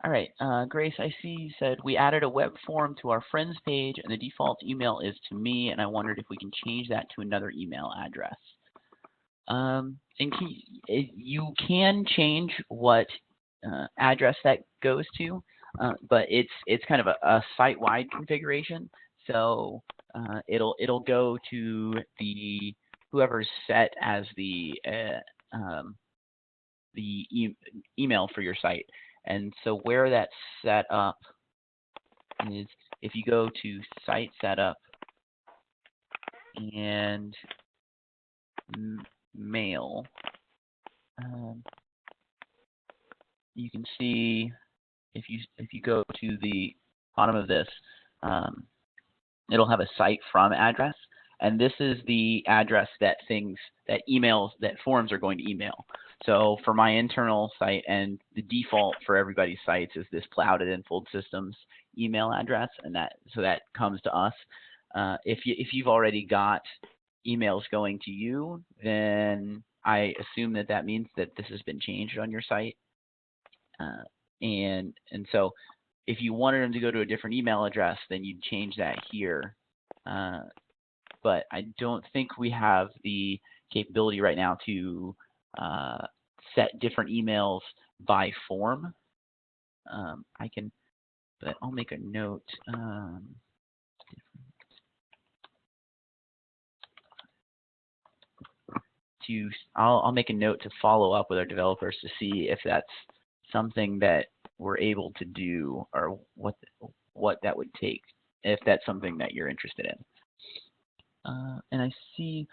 All right, Grace, I see you said we added a web form to our friends page, and the default email is to me, and I wondered if we can change that to another email address. And you can change what address that goes to, but it's kind of a site-wide configuration. So it'll go to the whoever's set as the email for your site. And so where that's set up is if you go to site setup and mail, you can see if you go to the bottom of this, it'll have a site from address, and this is the address that forms are going to email. So for my internal site, and the default for everybody's sites is this Cloud at Infold Systems email address, and that comes to us. If you've already got emails going to you, then I assume that means that this has been changed on your site. And so if you wanted them to go to a different email address, then you'd change that here. But I don't think we have the capability right now to set different emails by form. I can, but I'll make a note. I'll make a note to follow up with our developers to see if that's something that we're able to do, or what that would take, if that's something that you're interested in. And I see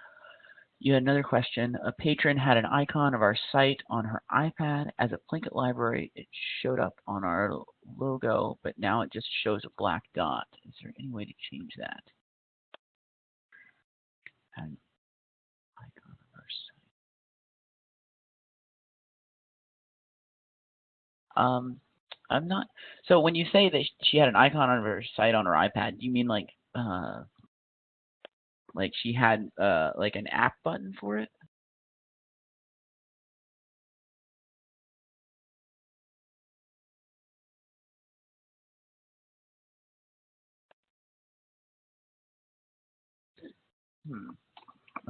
you had another question. A patron had an icon of our site on her iPad as a Plinkett library. It showed up on our logo, but now it just shows a black dot. Is there any way to change that? An icon of our site. I'm not. So when you say that she had an icon of her site on her iPad, do you mean like she had like an app button for it?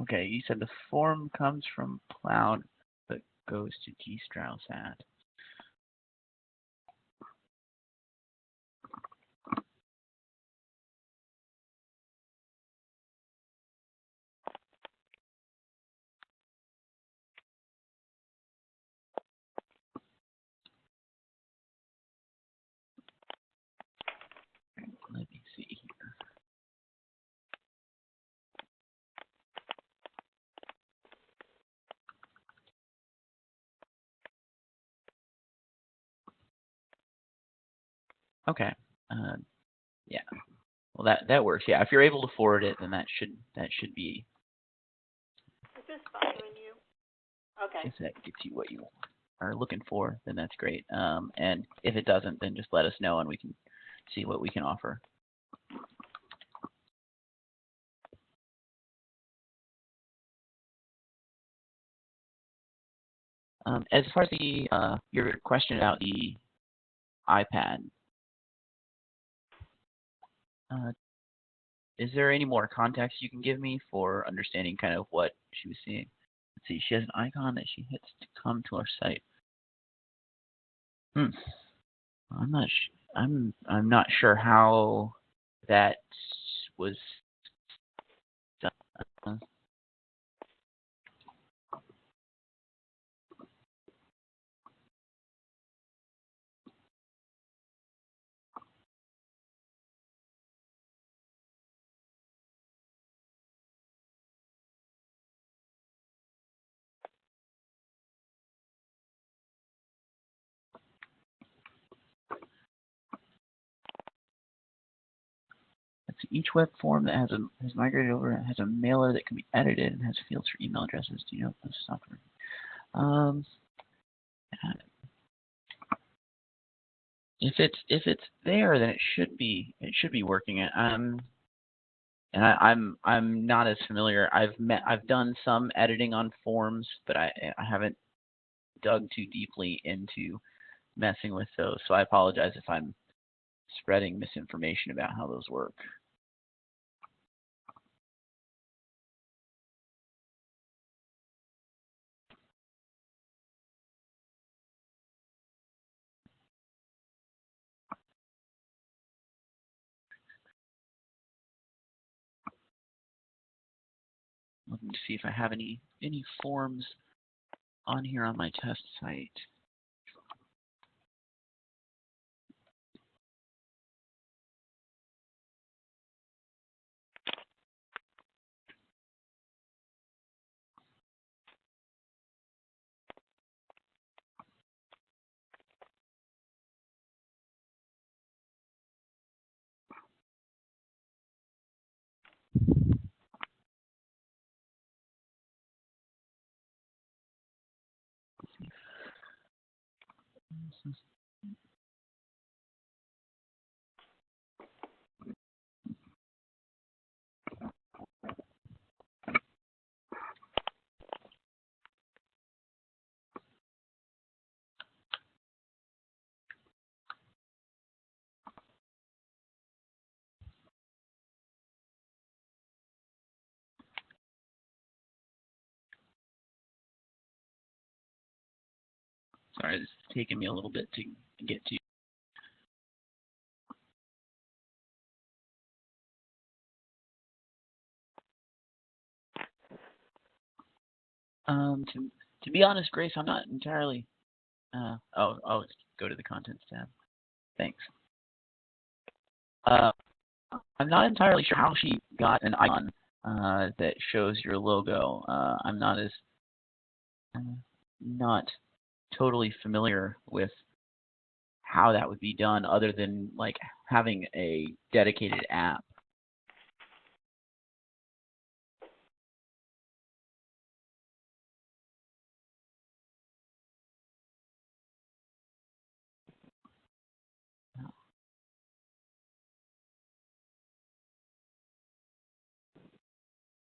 Okay, you said the form comes from Cloud but goes to gstrauss@. Let me see here. Okay. Yeah. Well, that works. Yeah, if you're able to forward it, then that should be. Is this following you? Okay. If that gets you what you are looking for, then that's great. And if it doesn't, then just let us know, and we can see what we can offer. As far as the your question about the iPad, is there any more context you can give me for understanding kind of what she was seeing? Let's see. She has an icon that she hits to come to our site. I'm not sure how that was done. Each web form that has migrated over has a mailer that can be edited and has fields for email addresses. Do you know if this software? If it's there, then it should be working. And I'm not as familiar. I've done some editing on forms, but I haven't dug too deeply into messing with those. So I apologize if I'm spreading misinformation about how those work. Looking to see if I have any forms on here on my test site. Sorry, it's taking me a little bit to get to. To be honest, Grace, I'm not entirely. I'll go to the contents tab. Thanks. I'm not entirely sure how she got an icon that shows your logo. I'm not totally familiar with how that would be done, other than like having a dedicated app.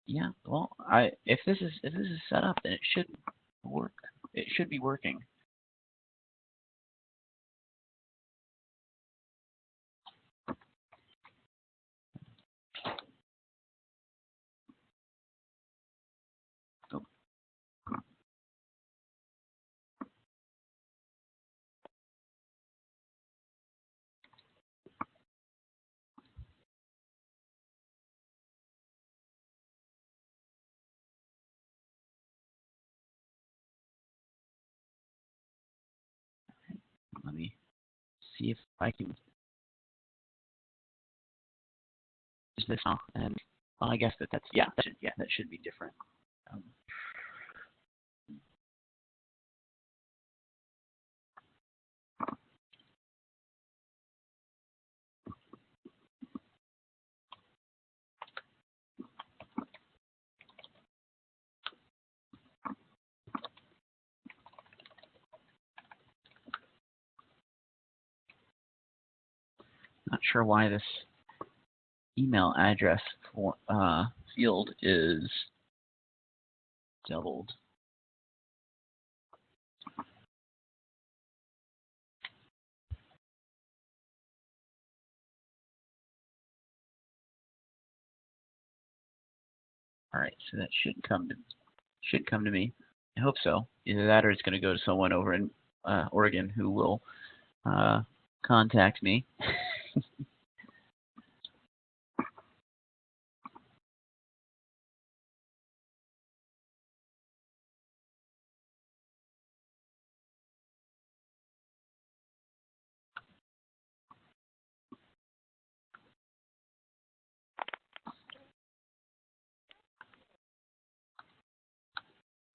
Yeah, well, if this is set up, then it should work. It should be working. Oh. Let me see if I can use this now. And well, I guess that's that should be different. Not sure why this email address for, field is doubled. All right, so that should come to me. I hope so. Either that, or it's going to go to someone over in Oregon who will contact me.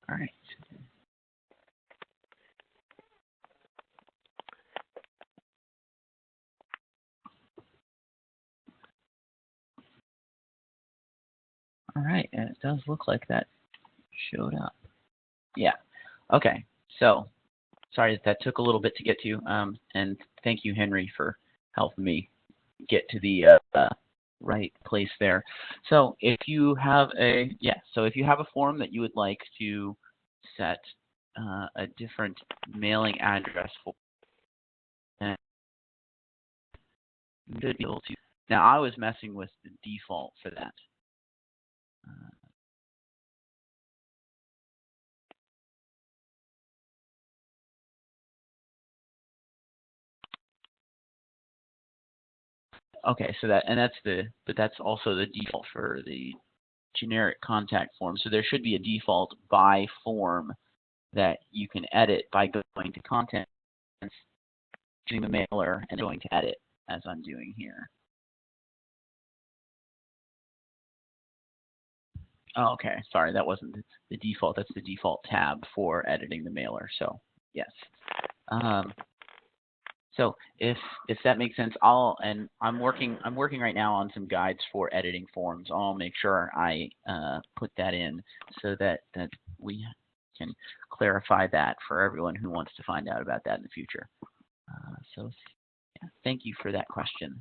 All right. All right, and it does look like that showed up. Yeah. Okay. So, sorry that took a little bit to get to, and thank you, Henry, for helping me get to the right place there. So, if you have a form that you would like to set a different mailing address for, You should be able to. Now, I was messing with the default for that. Okay, so that's also the default for the generic contact form. So there should be a default by form that you can edit by going to contents, choosing the mailer, and going to edit, as I'm doing here. Oh, okay, sorry, that wasn't the default. That's the default tab for editing the mailer. So yes. So if that makes sense, I'm working right now on some guides for editing forms. I'll make sure I put that in so that we can clarify that for everyone who wants to find out about that in the future. So yeah, thank you for that question.